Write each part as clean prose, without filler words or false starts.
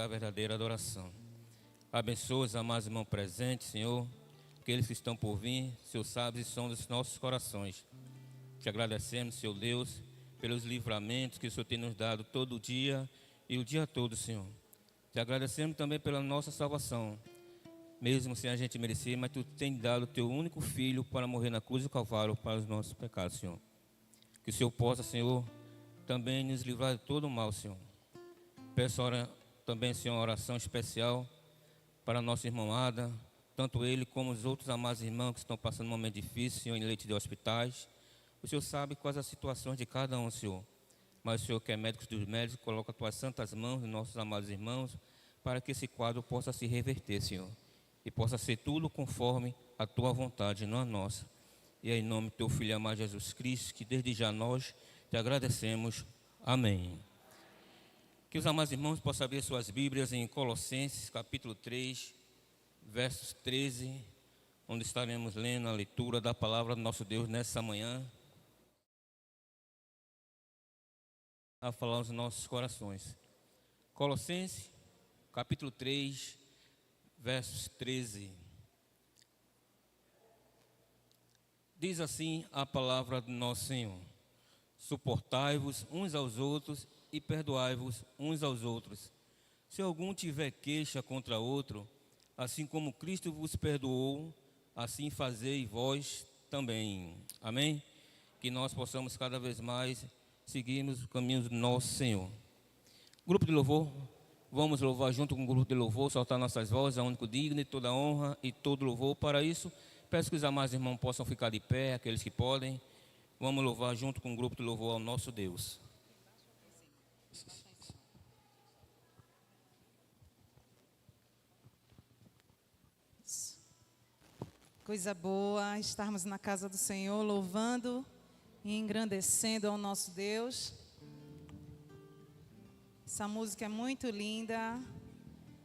da verdadeira adoração. Abençoa os amados irmãos presentes, Senhor, aqueles que estão por vir, Senhor, sabes e sondas dos nossos corações. Te agradecemos, Senhor Deus, pelos livramentos que o Senhor tem nos dado todo dia e o dia todo, Senhor. Te agradecemos também pela nossa salvação, mesmo sem a gente merecer, mas Tu tem dado o Teu único Filho para morrer na cruz do Calvário para os nossos pecados, Senhor. Que o Senhor possa, Senhor, também nos livrar de todo o mal, Senhor. Peço também, Senhor, uma oração especial para a nossa irmã Ada, tanto ele como os outros amados irmãos que estão passando um momento difícil, Senhor, em leite de hospitais. O Senhor sabe quais as situações de cada um, Senhor. Mas o Senhor, que é médico dos médicos, coloca as Tuas santas mãos nos nossos amados irmãos, para que esse quadro possa se reverter, Senhor. E possa ser tudo conforme a Tua vontade, não a nossa. E é em nome do Teu Filho amado Jesus Cristo, que desde já nós Te agradecemos. Amém. Que os amados irmãos possam abrir suas Bíblias em Colossenses, capítulo 3, versos 13, onde estaremos lendo a leitura da palavra do nosso Deus nessa manhã, a falar aos nossos corações. Colossenses, capítulo 3, versos 13. Diz assim a palavra do nosso Senhor: suportai-vos uns aos outros e perdoai-vos uns aos outros. Se algum tiver queixa contra outro, assim como Cristo vos perdoou, assim fazei vós também. Amém? Que nós possamos cada vez mais seguirmos o caminho do nosso Senhor. Grupo de louvor, vamos louvar junto com o grupo de louvor, soltar nossas vozes, é o único digno de toda honra e todo louvor. Para isso, peço que os amados irmãos possam ficar de pé, aqueles que podem. Vamos louvar junto com o grupo de louvor ao nosso Deus. Coisa boa estarmos na casa do Senhor, louvando e engrandecendo ao nosso Deus. Essa música é muito linda,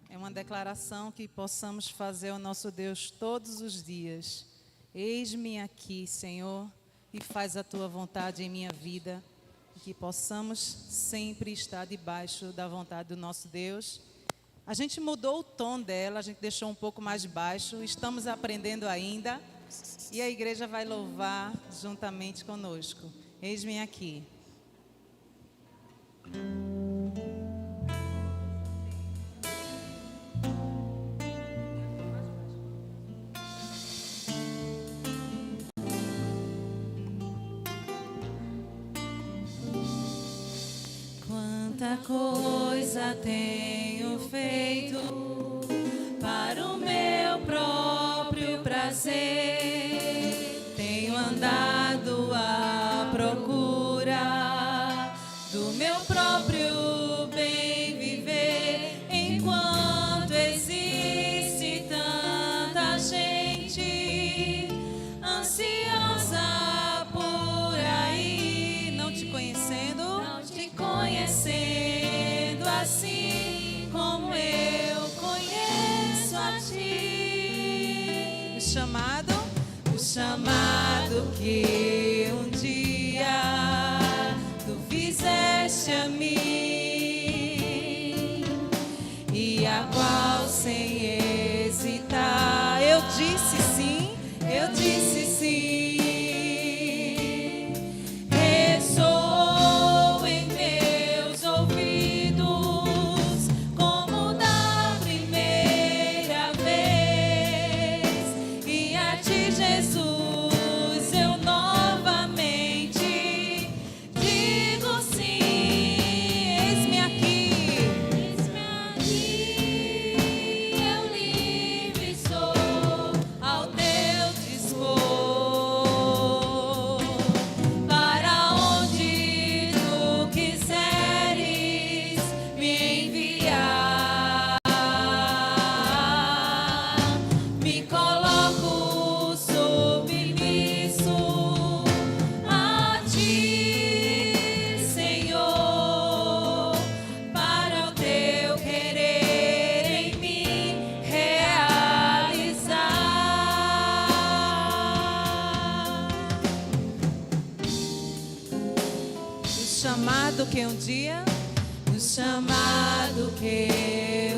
é uma declaração que possamos fazer ao nosso Deus todos os dias. Eis-me aqui, Senhor, e faz a Tua vontade em minha vida, e que possamos sempre estar debaixo da vontade do nosso Deus. A gente mudou o tom dela, a gente deixou um pouco mais baixo, estamos aprendendo ainda, e a igreja vai louvar juntamente conosco. Eis-me aqui. Quanta coisa tenho feito para o meu próprio prazer. Tenho andado à procura do meu próprio bem viver, enquanto existe tanta gente ansiosa por aí, não te conhecendo assim como eu conheço a Ti. O chamado que um dia Tu fizeste a mim, e a qual sem hesitar eu disse sim, eu disse sim. O chamado que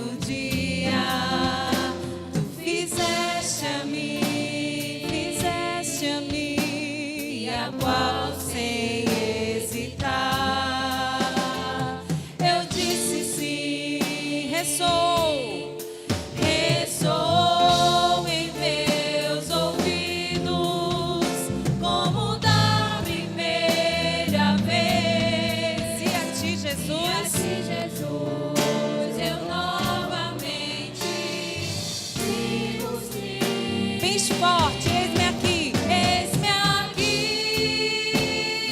ressoou, ressoou em meus ouvidos, como da primeira vez. E a ti, Jesus, Eu novamente digo sim. bem forte, eis-me aqui. Eis-me aqui,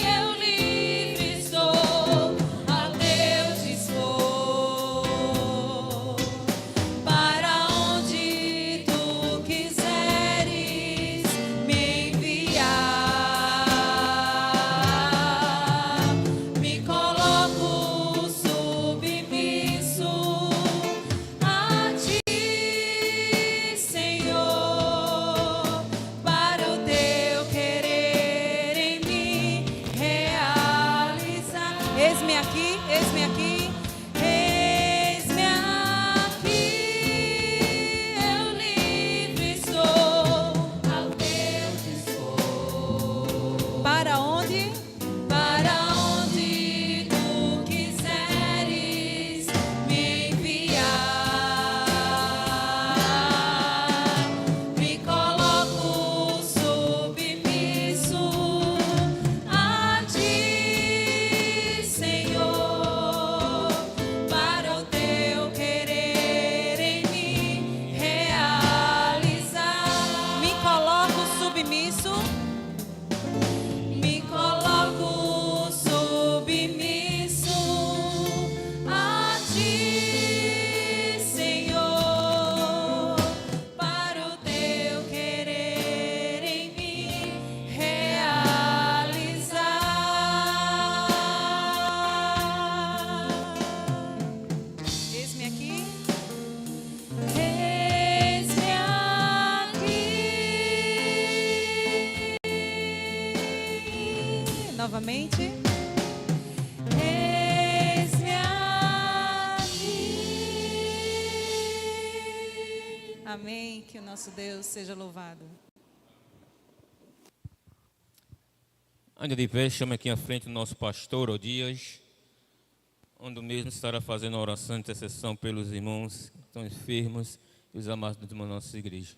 eu livre estou, a teu dispor, para onde tu quiseres me enviar. Me coloco submisso a ti, Senhor, para o teu querer em mim realizar. Eis-me aqui, eis-me aqui. Eis-me aqui, eu livre sou, ao teu dispor. Para onde? Para onde tu quiseres me enviar, me coloco submisso a ti, Senhor, para o teu querer em mim realizar. Me coloco submisso. Me coloco submisso a ti, Senhor, para o teu querer em mim realizar. Eis-me aqui. Eis-me aqui. Novamente. Eis-me aqui. Amém. Que o nosso Deus seja louvado. Ainda de pé, chama aqui à frente o nosso pastor Odias, onde o mesmo estará fazendo a oração de intercessão pelos irmãos que estão enfermos e os amados da nossa igreja.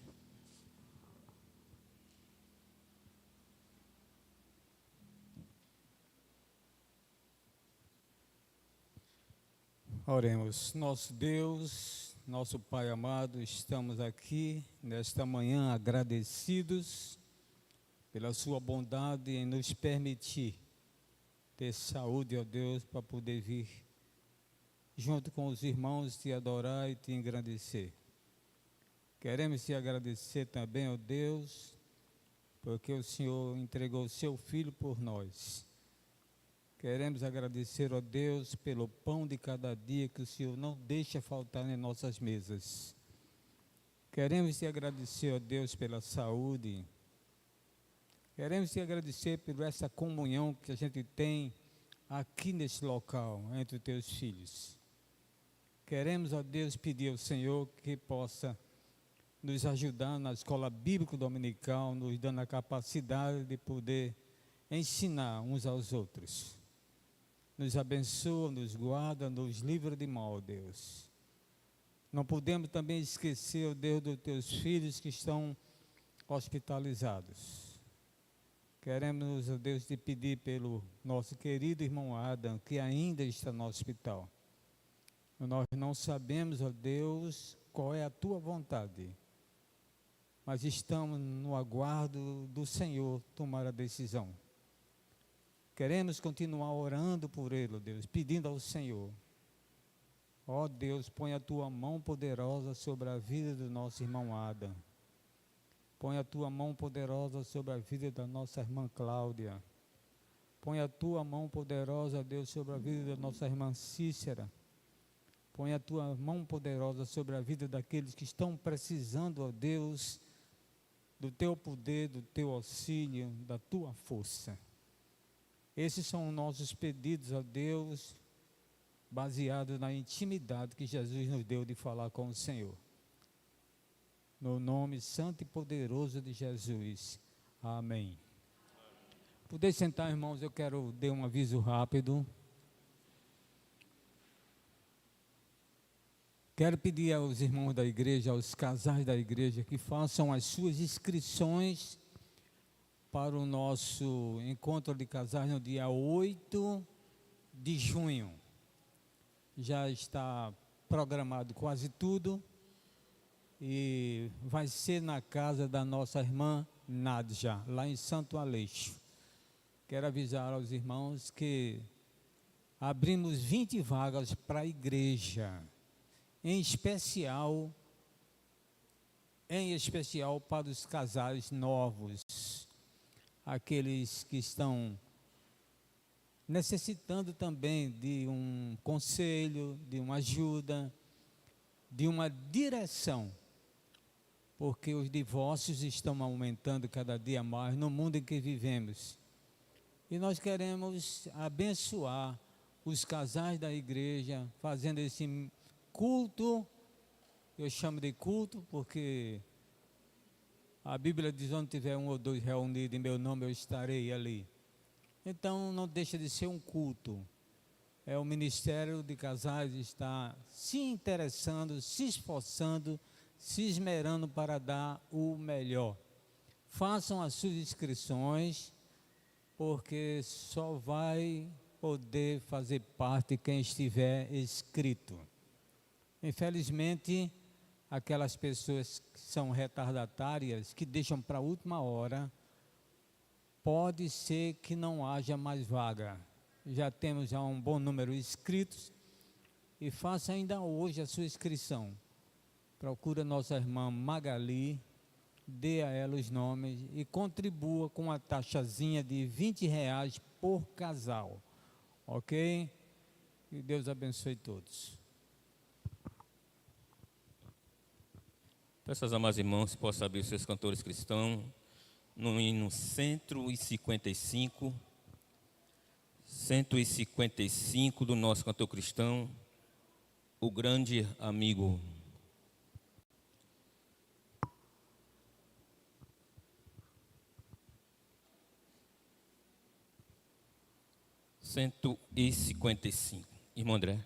Oremos. Nosso Deus, nosso Pai amado, estamos aqui nesta manhã agradecidos pela sua bondade em nos permitir ter saúde, ó Deus, para poder vir junto com os irmãos te adorar e te engrandecer. Queremos te agradecer também, ó Deus, porque o Senhor entregou o seu Filho por nós. Queremos agradecer, ó Deus, pelo pão de cada dia que o Senhor não deixa faltar em nossas mesas. Queremos te agradecer, ó Deus, pela saúde. Queremos te agradecer por essa comunhão que a gente tem aqui nesse local, entre os teus filhos. Queremos, ó Deus, pedir ao Senhor que possa nos ajudar na escola bíblica dominical, nos dando a capacidade de poder ensinar uns aos outros. Nos abençoa, nos guarda, nos livra de mal, ó Deus. Não podemos também esquecer, ó Deus, dos teus filhos que estão hospitalizados. Queremos, ó Deus, te pedir pelo nosso querido irmão Adam, que ainda está no hospital. Nós não sabemos, ó Deus, qual é a tua vontade, mas estamos no aguardo do Senhor tomar a decisão. Queremos continuar orando por ele, ó Deus, pedindo ao Senhor. Ó Deus, põe a tua mão poderosa sobre a vida do nosso irmão Adam. Põe a tua mão poderosa sobre a vida da nossa irmã Cláudia. Põe a tua mão poderosa, Deus, sobre a vida da nossa irmã Cícera. Põe a tua mão poderosa sobre a vida daqueles que estão precisando, ó Deus, do teu poder, do teu auxílio, da tua força. Esses são os nossos pedidos a Deus, baseados na intimidade que Jesus nos deu de falar com o Senhor. No nome santo e poderoso de Jesus. Amém. Poder sentar, irmãos, eu quero dar um aviso rápido. Quero pedir aos irmãos da igreja, aos casais da igreja, que façam as suas inscrições para o nosso encontro de casais no dia 8 de junho. Já está programado quase tudo e vai ser na casa da nossa irmã Nadja, lá em Santo Aleixo. Quero avisar aos irmãos que abrimos 20 vagas para a igreja, em especial para os casais novos, aqueles que estão necessitando também de um conselho, de uma ajuda, de uma direção, porque os divórcios estão aumentando cada dia mais no mundo em que vivemos. E nós queremos abençoar os casais da igreja, fazendo esse culto. Eu chamo de culto porque a Bíblia diz: onde tiver um ou dois reunidos em meu nome, eu estarei ali. Então não deixa de ser um culto. O Ministério de Casais está se interessando, se esforçando, se esmerando para dar o melhor. Façam as suas inscrições, porque só vai poder fazer parte quem estiver inscrito. Infelizmente, aquelas pessoas que são retardatárias, que deixam para a última hora, pode ser que não haja mais vaga. Já temos um bom número de inscritos, e faça ainda hoje a sua inscrição. Procura nossa irmã Magali, dê a ela os nomes e contribua com uma taxazinha de R$20 por casal. Ok? E Deus abençoe todos. Peço aos amados irmãos que possam abrir os seus cantores cristãos no hino 155 do nosso cantor cristão, O Grande Amigo. Cento e 55. Irmão André.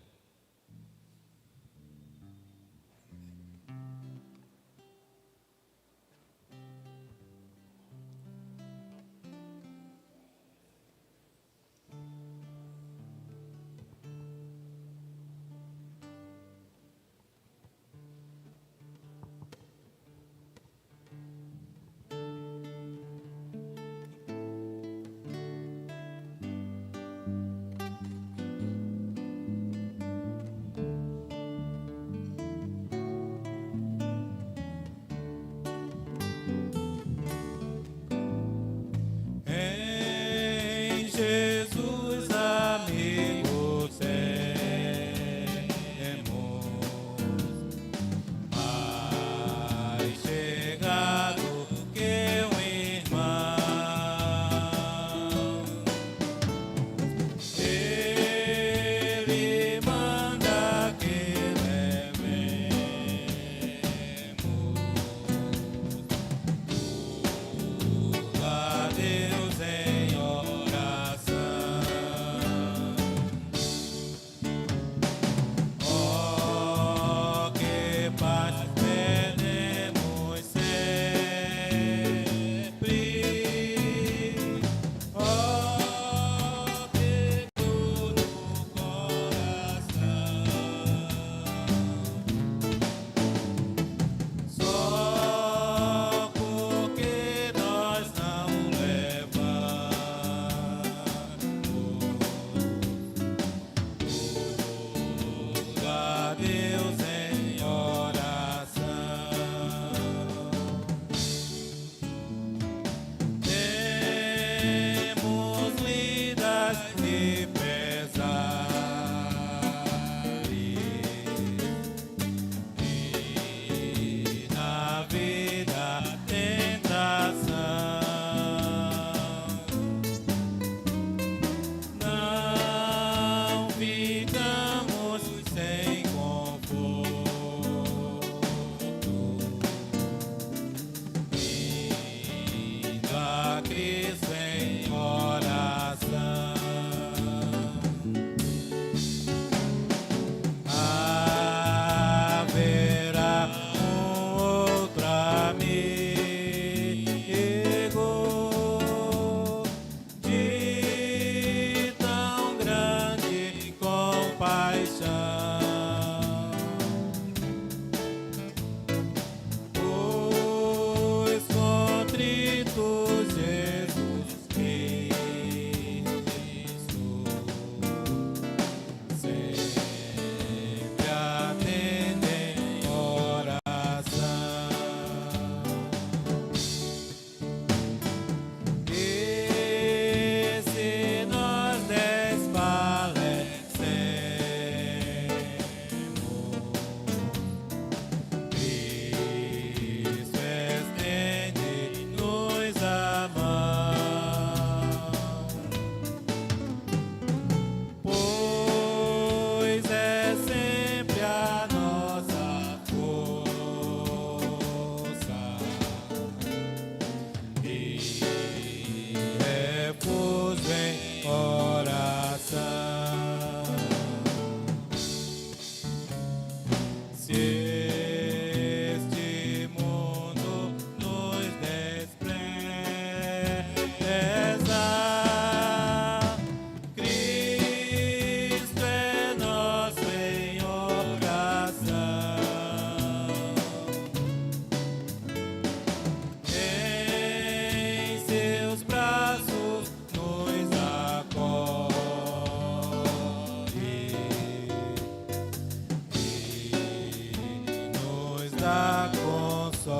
da consolação.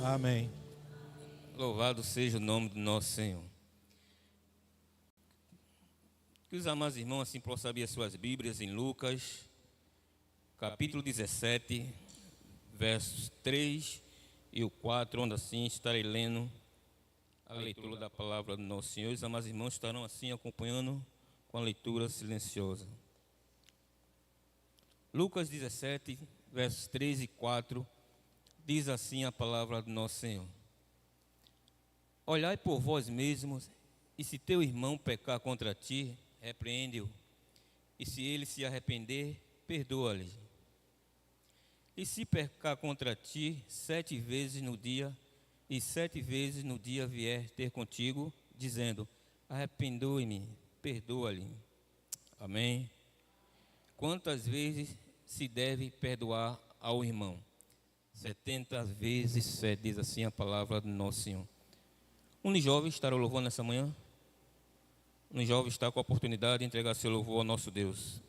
Amém. Louvado seja o nome do nosso Senhor. Que os amados irmãos assim possam abrir as suas Bíblias em Lucas, capítulo 17, versos 3 e o 4, onde assim estarei lendo a leitura da palavra do nosso Senhor. Os amados irmãos estarão assim acompanhando com a leitura silenciosa. Lucas 17, versos 3 e 4, diz assim a palavra do nosso Senhor: Olhai por vós mesmos, e se teu irmão pecar contra ti, repreende-o, e se ele se arrepender, perdoa-lhe. E se pecar contra ti 7 vezes no dia, e 7 vezes no dia vier ter contigo, dizendo: arrependo-me, perdoa-lhe. Amém. Quantas vezes se deve perdoar ao irmão? 70 vezes 7, diz assim a palavra do nosso Senhor. Um jovem estará louvando nessa manhã? Um jovem está com a oportunidade de entregar seu louvor ao nosso Deus.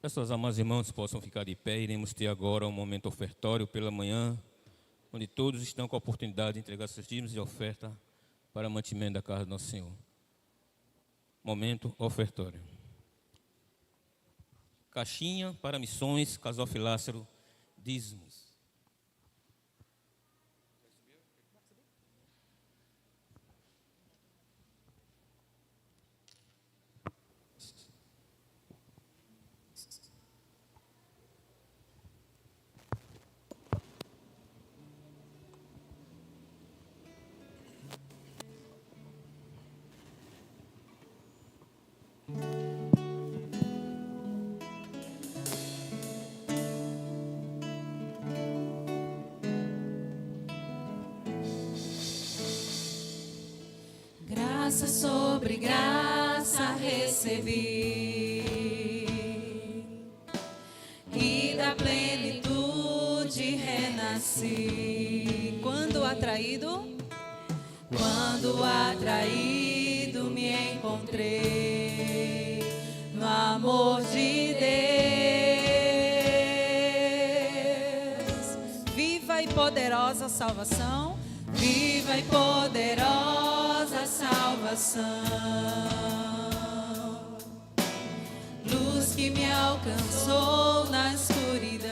Peço aos amados irmãos possam ficar de pé. Iremos ter agora um momento ofertório pela manhã, onde todos estão com a oportunidade de entregar seus dízimos e oferta para o mantimento da casa do nosso Senhor. Momento ofertório. Caixinha para missões, Casal Filácero, dízimos. Graça sobre graça recebi, e da plenitude renasci. Quando atraído, Quando atraído me encontrei no amor de Deus. viva e poderosa salvação, Viva e poderosa salvação, luz que me alcançou na escuridão.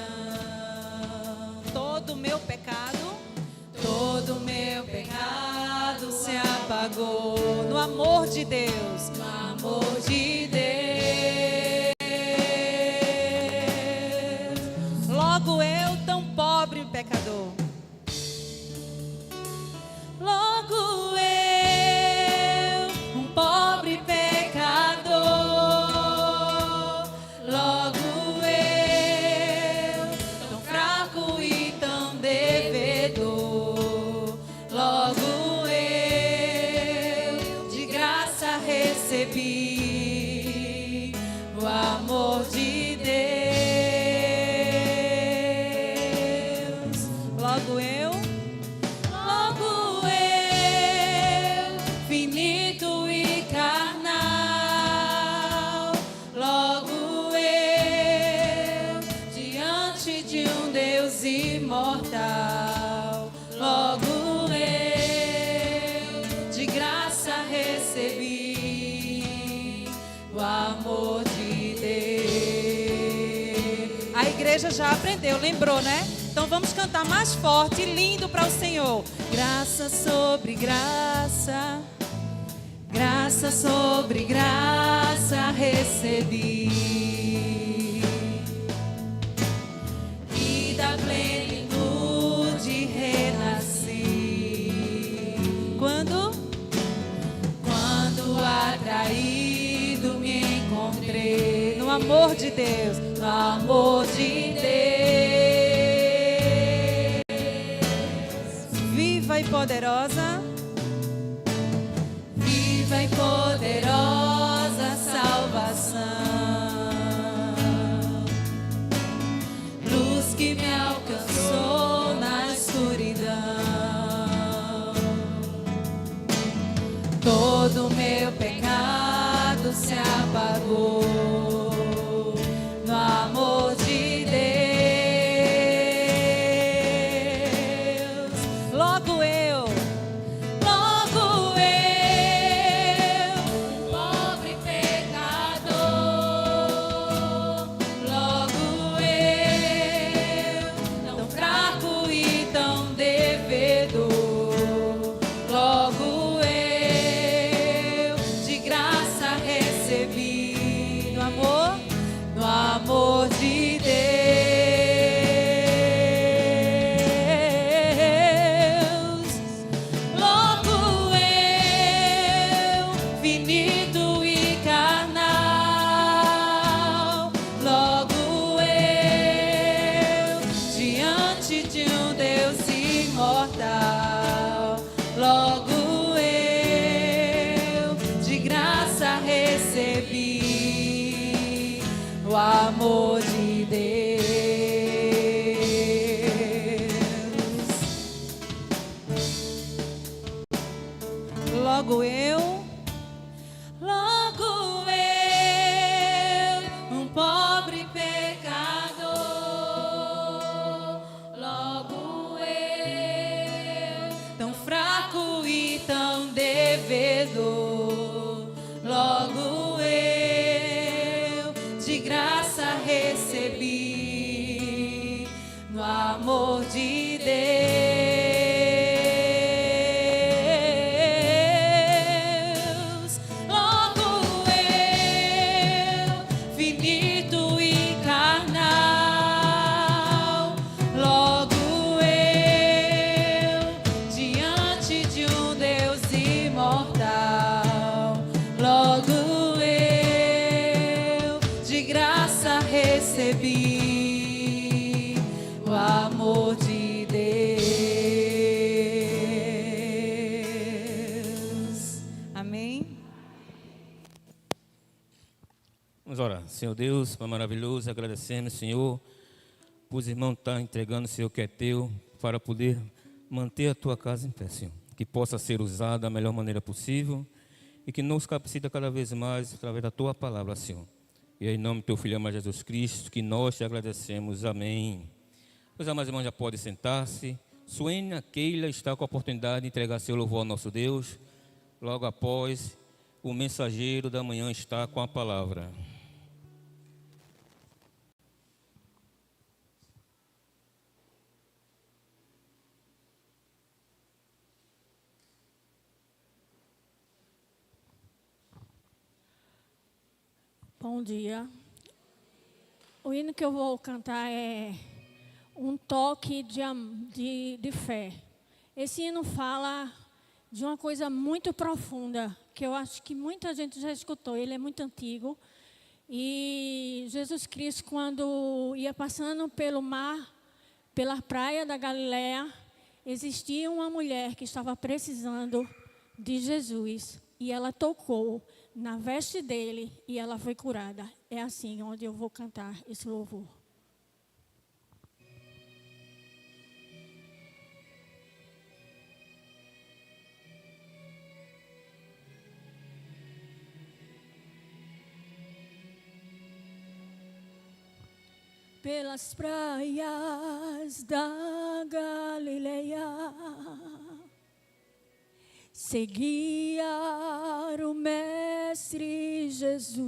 todo o meu pecado Todo meu pecado se apagou no amor de Deus. no amor de Deus. Logo eu, tão pobre pecador, Logo eu, um pobre pecador, logo eu, tão fraco e tão devedor, logo eu, de graça recebi o amor de Deus. logo eu, Logo eu, finito e carnal, logo eu, diante de um Deus imortal, logo eu, de graça recebi o amor de Deus. a igreja já aprendeu, lembrou, né? Então vamos cantar mais forte e lindo para o Senhor. Graça sobre graça, graça sobre graça recebi, e da plenitude renasci. Quando Atraído me encontrei no amor de Deus, no amor de Deus. viva e poderosa, Viva e poderosa salvação, luz que me alcançou na escuridão. Todo meu pecado se apagou no amor de Deus. logo eu, Logo eu, pobre pecador, logo eu, tão fraco e tão devedor, logo eu, de graça recebi no amor de Deus. Logo eu, finito e carnal, logo eu, diante de um Deus imortal, logo eu, de graça recebi o amor de Deus. logo eu, Logo eu, um pobre pecador, Amém. Vamos orar. Senhor Deus, Pai maravilhoso, agradecemos, Senhor, por os irmãos estar entregando, Senhor, que é teu, para poder manter a tua casa em pé, Senhor. Que possa ser usada da melhor maneira possível e que nos capacita cada vez mais através da tua palavra, Senhor. E aí, em nome do teu Filho amado Jesus Cristo, que nós te agradecemos. Amém. Os amados irmãos já podem sentar-se. Suena Keila está com a oportunidade de entregar seu louvor ao nosso Deus. Logo após, o mensageiro da manhã está com a palavra. Bom dia. O hino que eu vou cantar é um toque de fé. Esse hino fala de uma coisa muito profunda, que eu acho que muita gente já escutou. Ele é muito antigo. E Jesus Cristo, quando ia passando pelo mar, pela praia da Galileia, existia uma mulher que estava precisando de Jesus. E ela tocou na veste dele e ela foi curada. É assim onde eu vou cantar esse louvor. Pelas praias da Galileia, seguia o Mestre Jesus.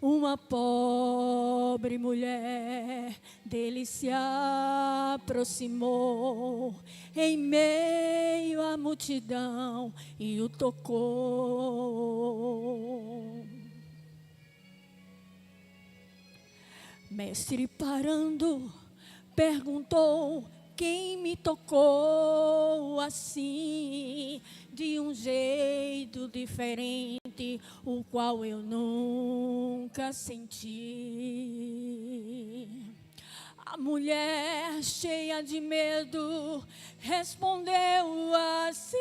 Uma pobre mulher dele se aproximou em meio à multidão e o tocou. Mestre, parando, perguntou: quem me tocou assim, de um jeito diferente, o qual eu nunca senti? A mulher, cheia de medo, respondeu assim: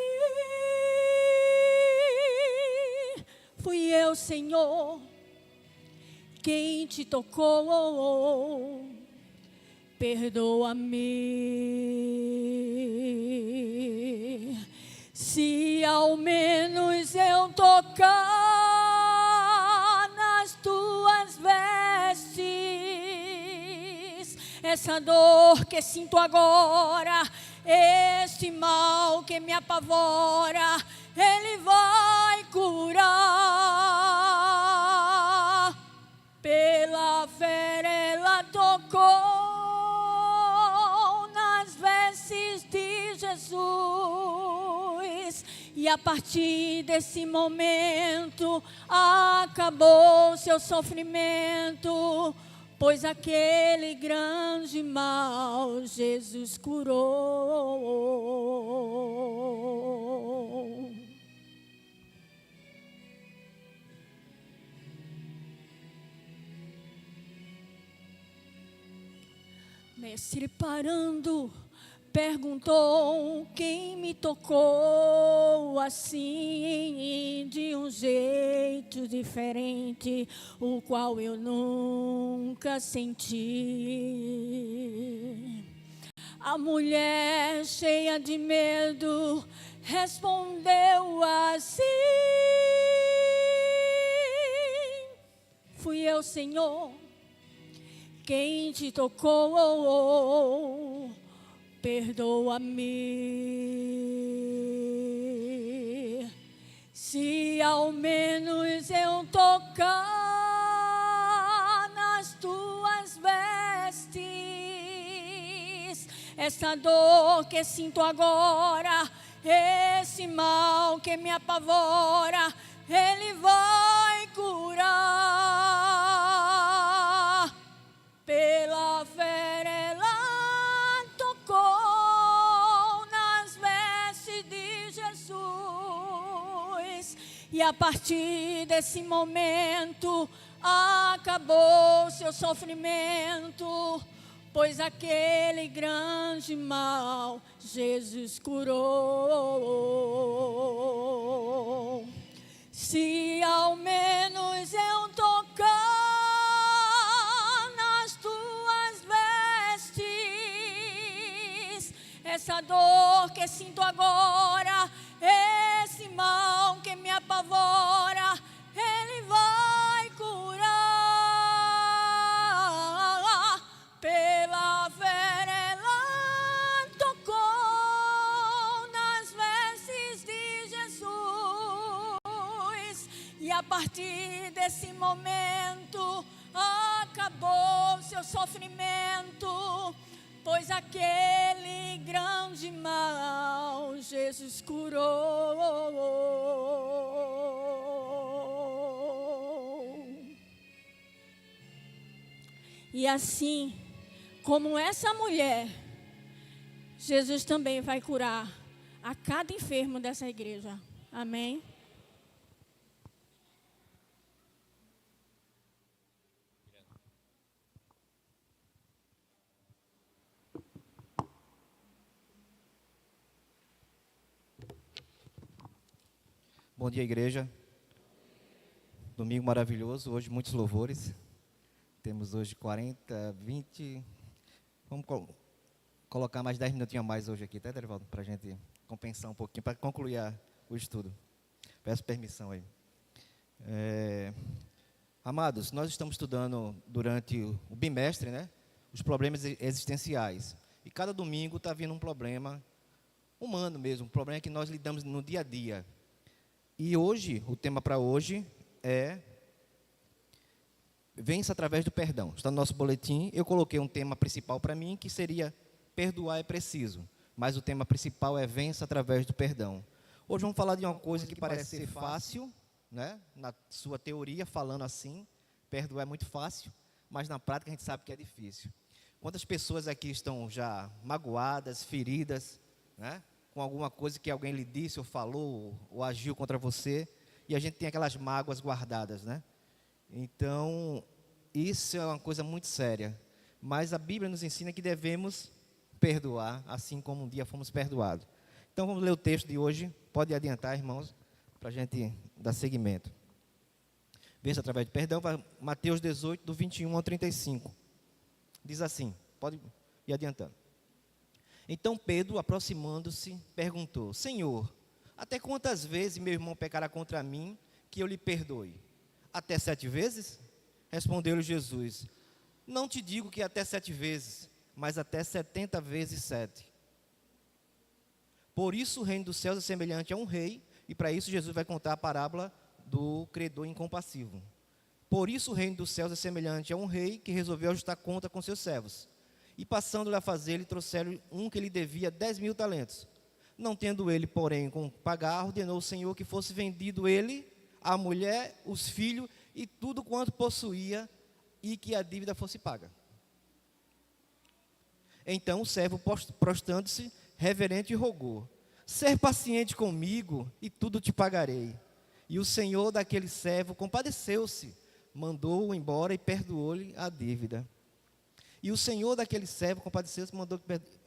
fui eu, Senhor, quem te tocou? Perdoa-me. Se ao menos eu tocar nas tuas vestes, essa dor que sinto agora, esse mal que me apavora, Ele vai curar. Pela fé ela tocou nas vestes de Jesus. E a partir desse momento acabou seu sofrimento, pois aquele grande mal Jesus curou. Mestre, parando, perguntou: quem me tocou assim, de um jeito diferente, o qual eu nunca senti? A mulher, cheia de medo, respondeu assim: fui eu, Senhor, quem te tocou? Perdoa-me. Se ao menos eu tocar nas tuas vestes, essa dor que sinto agora, esse mal que me apavora, Ele vai curar. Pela fé ela tocou nas vestes de Jesus. E a partir desse momento acabou seu sofrimento, pois aquele grande mal Jesus curou. Se ao menos eu tocar nas tuas vestes, essa dor que sinto agora, esse mal que me apavora, Ele vai curar. Pela fé ela tocou nas vestes de Jesus, e a partir desse momento acabou seu sofrimento, pois aquele grande mal Jesus curou. E assim como essa mulher, Jesus também vai curar a cada enfermo dessa igreja. Amém? Bom dia, igreja. Domingo maravilhoso, hoje muitos louvores. Temos hoje 40, 20. Vamos colocar mais 10 minutinhos a mais hoje aqui, tá, Derivaldo? Para a gente compensar um pouquinho, para concluir o estudo. Peço permissão aí. Amados, nós estamos estudando durante o bimestre, né? Os problemas existenciais. E cada domingo está vindo um problema humano mesmo, um problema que nós lidamos no dia a dia. E hoje, o tema para hoje é vença através do perdão. Está no nosso boletim, eu coloquei um tema principal para mim, que seria perdoar é preciso. Mas o tema principal é vença através do perdão. Hoje vamos falar de uma coisa que parece ser fácil, né? Na sua teoria, falando assim, perdoar é muito fácil, mas na prática a gente sabe que é difícil. Quantas pessoas aqui estão já magoadas, feridas, né? Com alguma coisa que alguém lhe disse, ou falou, ou agiu contra você, e a gente tem aquelas mágoas guardadas, né? Então, isso é uma coisa muito séria. Mas a Bíblia nos ensina que devemos perdoar, assim como um dia fomos perdoados. Então, vamos ler o texto de hoje. Pode adiantar, irmãos, para a gente dar seguimento. Vença através de perdão, Mateus 18, do 21 ao 35. Diz assim, pode ir adiantando. Então Pedro, aproximando-se, perguntou: Senhor, até quantas vezes meu irmão pecará contra mim, que eu lhe perdoe? Até 7 vezes? Respondeu-lhe Jesus: Não te digo que até 7 vezes, mas até 70 vezes 7. Por isso o reino dos céus é semelhante a um rei, e para isso Jesus vai contar a parábola do credor incompassivo. Por isso o reino dos céus é semelhante a um rei que resolveu ajustar conta com seus servos. E passando-lhe a fazer, lhe trouxeram um que lhe devia 10.000 talentos. Não tendo ele, porém, com pagar, ordenou o Senhor que fosse vendido ele, a mulher, os filhos e tudo quanto possuía, e que a dívida fosse paga. Então o servo, prostrando-se, reverente, rogou: Ser paciente comigo, e tudo te pagarei. E o senhor daquele servo compadeceu-se, mandou-o embora e perdoou-lhe a dívida. E o senhor daquele servo compadeceu-se e mandou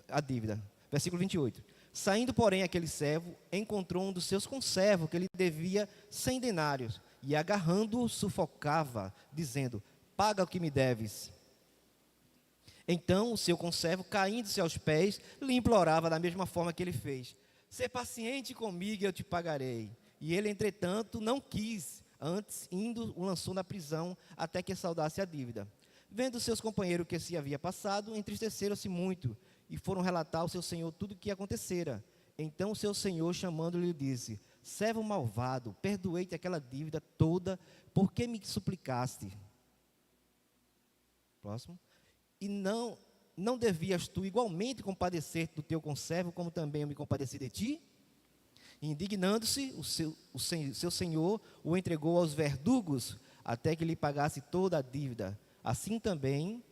a dívida. Versículo 28. Saindo, porém, aquele servo, encontrou um dos seus conservos, que lhe devia 100 denários, e agarrando-o, sufocava, dizendo: Paga o que me deves. Então o seu conservo, caindo-se aos pés, lhe implorava da mesma forma que ele fez: Ser paciente comigo e eu te pagarei. E ele, entretanto, não quis, antes, indo, o lançou na prisão, até que saudasse a dívida. Vendo seus companheiros que se havia passado, entristeceram-se muito, e foram relatar ao seu senhor tudo o que acontecera. Então o seu senhor, chamando-lhe, disse: Servo malvado, perdoei-te aquela dívida toda, porque me suplicaste. Próximo. E não devias tu igualmente compadecer-te do teu conservo, como também eu me compadeci de ti? Indignando-se, o seu senhor o entregou aos verdugos, até que lhe pagasse toda a dívida. Assim também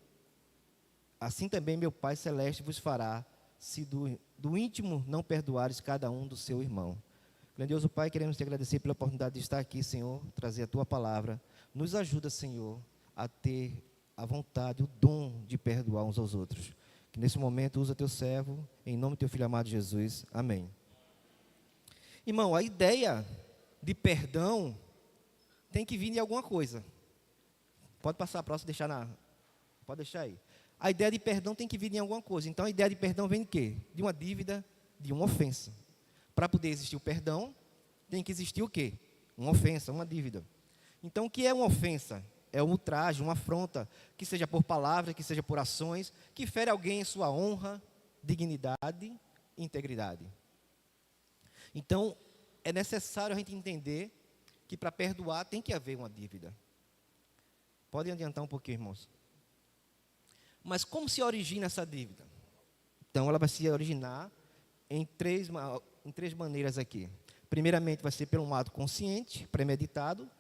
meu Pai Celeste vos fará, se do íntimo não perdoares cada um do seu irmão. Grandioso Pai, queremos te agradecer pela oportunidade de estar aqui, Senhor, trazer a Tua palavra. Nos ajuda, Senhor, a ter a vontade, o dom de perdoar uns aos outros. Que nesse momento usa teu servo, em nome do teu filho amado Jesus. Amém. Irmão, a ideia de perdão tem que vir de alguma coisa. Pode passar a próxima, pode deixar aí. A ideia de perdão tem que vir de alguma coisa. Então, a ideia de perdão vem de quê? De uma dívida, de uma ofensa. Para poder existir o perdão, tem que existir o quê? Uma ofensa, uma dívida. Então, o que é uma ofensa? É um ultraje, uma afronta, que seja por palavras, que seja por ações, que fere alguém em sua honra, dignidade e integridade. Então, é necessário a gente entender que para perdoar tem que haver uma dívida. Podem adiantar um pouquinho, irmãos. Mas como se origina essa dívida? Então, ela vai se originar em três maneiras aqui. Primeiramente, vai ser por um ato consciente, premeditado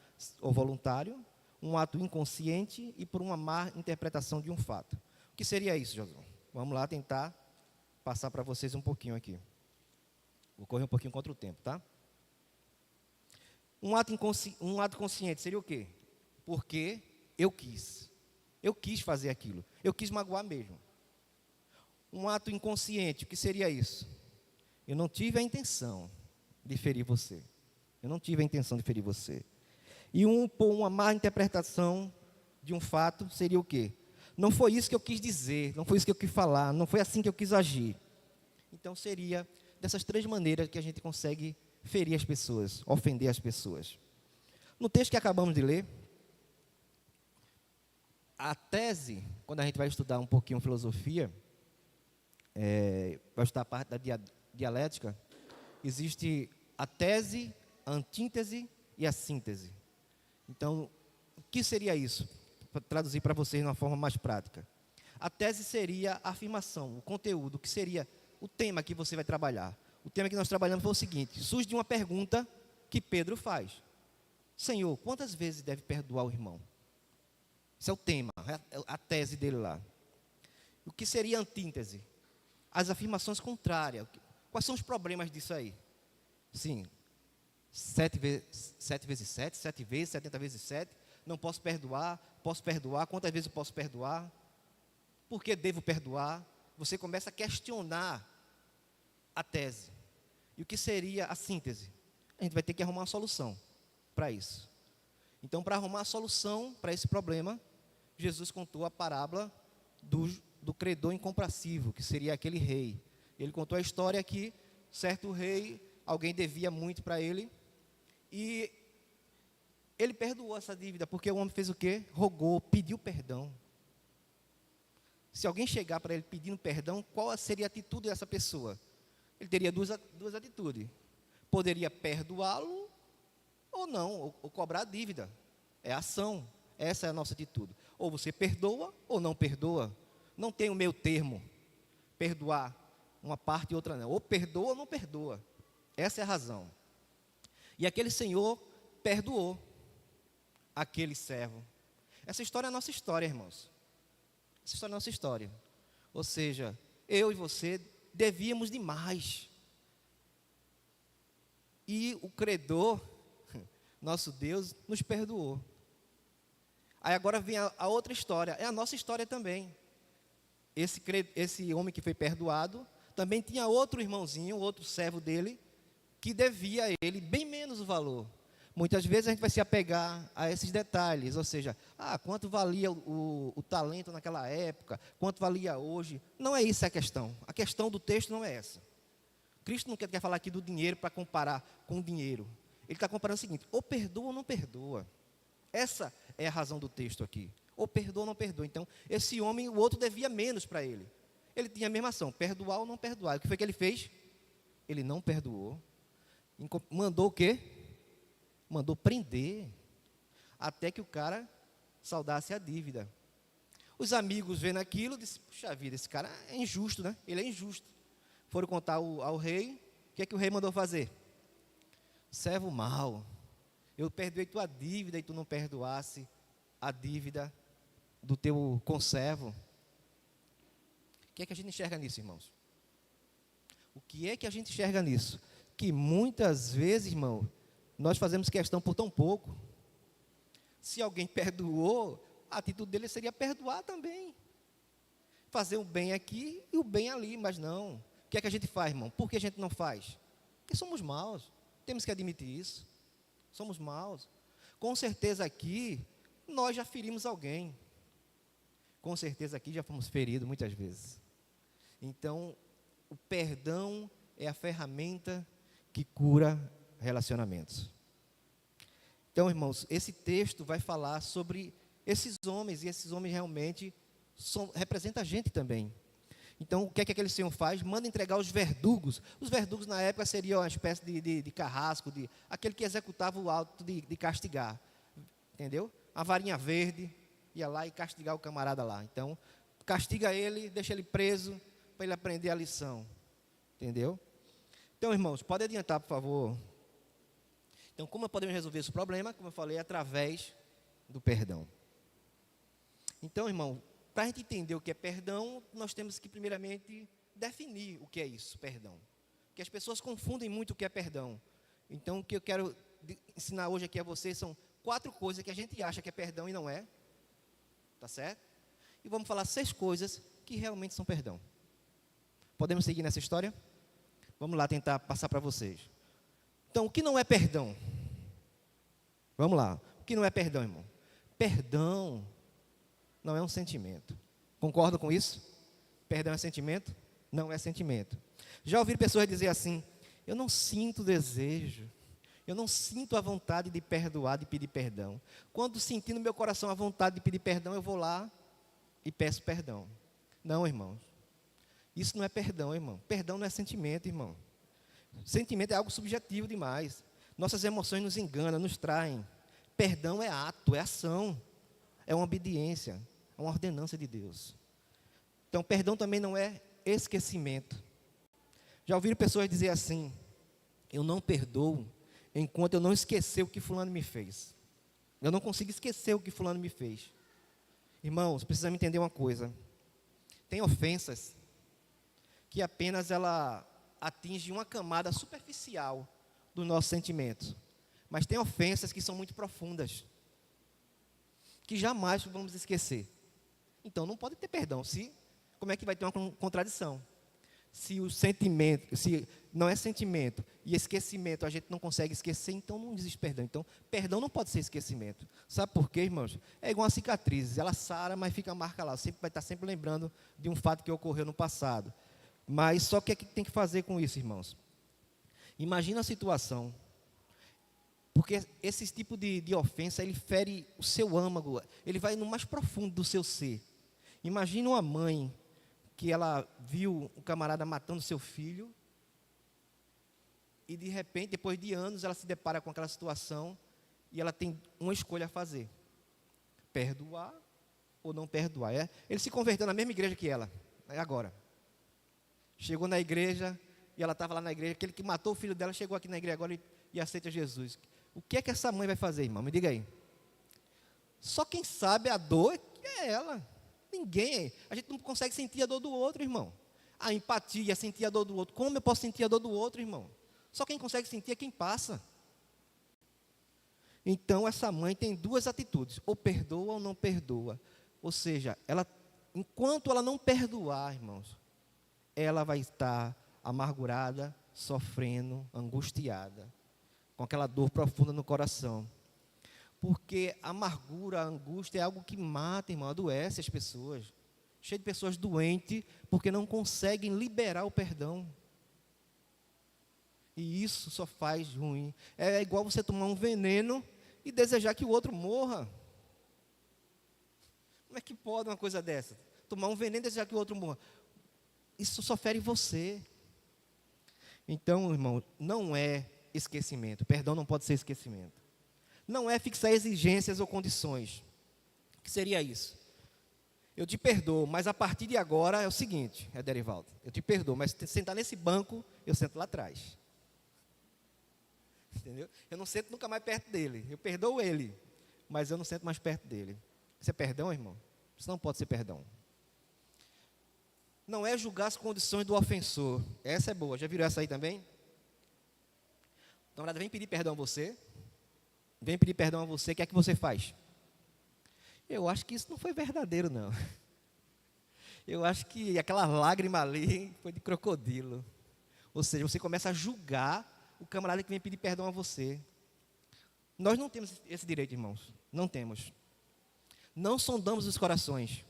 ou voluntário, um ato inconsciente e por uma má interpretação de um fato. O que seria isso, Josué? Vamos lá tentar passar para vocês um pouquinho aqui. Vou correr um pouquinho contra o tempo, tá? Um ato consciente seria o quê? Porque eu quis. Eu quis fazer aquilo. Eu quis magoar mesmo. Um ato inconsciente, o que seria isso? Eu não tive a intenção de ferir você. Eu não tive a intenção de ferir você. E por uma má interpretação de um fato seria o quê? Não foi isso que eu quis dizer, não foi isso que eu quis falar, não foi assim que eu quis agir. Então seria dessas três maneiras que a gente consegue ferir as pessoas, ofender as pessoas. No texto que acabamos de ler, a tese, quando a gente vai estudar um pouquinho filosofia, vai estudar a parte da dialética, existe a tese, a antítese e a síntese. Então, o que seria isso? Para traduzir para vocês de uma forma mais prática. A tese seria a afirmação, o conteúdo, que seria o tema que você vai trabalhar. O tema que nós trabalhamos foi o seguinte: surge de uma pergunta que Pedro faz. Senhor, quantas vezes deve perdoar o irmão? Esse é o tema, a tese dele lá. O que seria a antítese? As afirmações contrárias. Quais são os problemas disso aí? Sim, 7 vezes 7, 7 vezes, 70 vezes 7. Não posso perdoar, quantas vezes eu posso perdoar? Por que devo perdoar? Você começa a questionar a tese. E o que seria a síntese? A gente vai ter que arrumar uma solução para isso. Então, para arrumar a solução para esse problema, Jesus contou a parábola do credor incompressivo, que seria aquele rei. Ele contou a história que certo rei, alguém devia muito para ele, e ele perdoou essa dívida, porque o homem fez o quê? Rogou, pediu perdão. Se alguém chegar para ele pedindo perdão, qual seria a atitude dessa pessoa? Ele teria duas atitudes. Poderia perdoá-lo ou não, ou cobrar a dívida. É a ação. Essa é a nossa atitude. Ou você perdoa ou não perdoa. Não tem o meio termo. Perdoar uma parte e outra não. Ou perdoa ou não perdoa. Essa é a razão. E aquele senhor perdoou aquele servo. Essa história é a nossa história, irmãos. Essa história é a nossa história. Ou seja, eu e você devíamos demais. E o credor, nosso Deus, nos perdoou. Aí agora vem a outra história, é a nossa história também. Esse homem que foi perdoado, também tinha outro irmãozinho, outro servo dele, que devia a ele bem menos o valor. Muitas vezes a gente vai se apegar a esses detalhes, ou seja, quanto valia o talento naquela época, quanto valia hoje. Não é isso a questão. A questão do texto não é essa. Cristo não quer falar aqui do dinheiro para comparar com o dinheiro. Ele está comparando o seguinte: ou perdoa ou não perdoa. Essa é a razão do texto aqui. Ou perdoa ou não perdoa. Então, esse homem, o outro devia menos para ele. Ele tinha a mesma ação, perdoar ou não perdoar. O que foi que ele fez? Ele não perdoou. Mandou o quê? Mandou prender, até que o cara saldasse a dívida. Os amigos vendo aquilo, disseram: puxa vida, esse cara é injusto, né? Ele é injusto. Foram contar ao rei. O que é que o rei mandou fazer? Servo mau, eu perdoei tua dívida e tu não perdoasse a dívida do teu conservo. O que é que a gente enxerga nisso, irmãos? O que é que a gente enxerga nisso? Que muitas vezes, irmão, nós fazemos questão por tão pouco. Se alguém perdoou, a atitude dele seria perdoar também. Fazer o bem aqui e o bem ali, mas não. O que é que a gente faz, irmão? Por que a gente não faz? Porque somos maus. Temos que admitir isso. Somos maus. Com certeza aqui, nós já ferimos alguém. Com certeza aqui já fomos feridos muitas vezes. Então, o perdão é a ferramenta que cura relacionamentos. Então, irmãos, esse texto vai falar sobre esses homens, e esses homens realmente representam a gente também. Então, o que é que aquele senhor faz? Manda entregar os verdugos. Os verdugos, na época, seriam uma espécie de carrasco, aquele que executava o ato de castigar. Entendeu? A varinha verde, ia lá e castigar o camarada lá. Então, castiga ele, deixa ele preso, para ele aprender a lição. Entendeu? Então, irmãos, pode adiantar, por favor. Então, como podemos resolver esse problema? Como eu falei, através do perdão. Então, irmão, para a gente entender o que é perdão, nós temos que, primeiramente, definir o que é isso, perdão. Porque as pessoas confundem muito o que é perdão. Então, o que eu quero ensinar hoje aqui a vocês são 4 coisas que a gente acha que é perdão e não é. Tá certo? E vamos falar 6 coisas que realmente são perdão. Podemos seguir nessa história? Vamos lá tentar passar para vocês. Então, o que não é perdão? Vamos lá. O que não é perdão, irmão? Perdão não é um sentimento. Concorda com isso? Perdão é sentimento? Não é sentimento. Já ouvi pessoas dizer assim: eu não sinto desejo, eu não sinto a vontade de perdoar, de pedir perdão. Quando sentir no meu coração a vontade de pedir perdão, eu vou lá e peço perdão. Não, irmãos. Isso não é perdão, irmão. Perdão não é sentimento, irmão. Sentimento é algo subjetivo demais. Nossas emoções nos enganam, nos traem. Perdão é ato, é ação. É uma obediência, é uma ordenança de Deus. Então, perdão também não é esquecimento. Já ouviram pessoas dizer assim: eu não perdoo enquanto eu não esquecer o que fulano me fez. Eu não consigo esquecer o que fulano me fez. Irmãos, precisamos entender uma coisa. Tem ofensas que apenas ela atinge uma camada superficial dos nossos sentimentos. Mas tem ofensas que são muito profundas, que jamais vamos esquecer. Então, não pode ter perdão. Como é que vai ter uma contradição? Se o sentimento, se não é sentimento e esquecimento a gente não consegue esquecer, então não existe perdão. Então, perdão não pode ser esquecimento. Sabe por quê, irmãos? É igual a cicatriz. Ela sara, mas fica a marca lá. Sempre vai estar sempre lembrando de um fato que ocorreu no passado. Mas só que o que tem que fazer com isso, irmãos? Imagina a situação. Porque esse tipo de ofensa, ele fere o seu âmago. Ele vai no mais profundo do seu ser. Imagina uma mãe que ela viu o camarada matando seu filho e de repente, depois de anos, ela se depara com aquela situação e ela tem uma escolha a fazer: perdoar ou não perdoar. Ele se converteu na mesma igreja que ela, agora. Chegou na igreja e ela estava lá na igreja, aquele que matou o filho dela chegou aqui na igreja agora e aceita Jesus. O que é que essa mãe vai fazer, irmão? Me diga aí. Só quem sabe a dor é ela. Ninguém. A gente não consegue sentir a dor do outro, irmão. A empatia, sentir a dor do outro. Como eu posso sentir a dor do outro, irmão? Só quem consegue sentir é quem passa. Então, essa mãe tem 2 atitudes: ou perdoa ou não perdoa. Ou seja, enquanto ela não perdoar, irmãos, ela vai estar amargurada, sofrendo, angustiada, com aquela dor profunda no coração. Porque a amargura, a angústia é algo que mata, irmão, adoece as pessoas. Cheio de pessoas doentes porque não conseguem liberar o perdão. E isso só faz ruim. É igual você tomar um veneno e desejar que o outro morra. Como é que pode uma coisa dessa? Tomar um veneno e desejar que o outro morra. Isso só fere você. Então, irmão, não é esquecimento. Perdão não pode ser esquecimento. Não é fixar exigências ou condições. O que seria isso? Eu te perdoo, mas a partir de agora é o seguinte, Derivaldo, eu te perdoo, mas se sentar nesse banco, eu sento lá atrás. Entendeu? Eu não sento nunca mais perto dele. Eu perdoo ele, mas eu não sento mais perto dele. Isso é perdão, irmão? Isso não pode ser perdão. Não é julgar as condições do ofensor. Essa é boa. Já viram essa aí também? O camarada vem pedir perdão a você. Vem pedir perdão a você. O que é que você faz? Eu acho que isso não foi verdadeiro, não. Eu acho que aquela lágrima ali foi de crocodilo. Ou seja, você começa a julgar o camarada que vem pedir perdão a você. Nós não temos esse direito, irmãos. Não temos. Não sondamos os corações.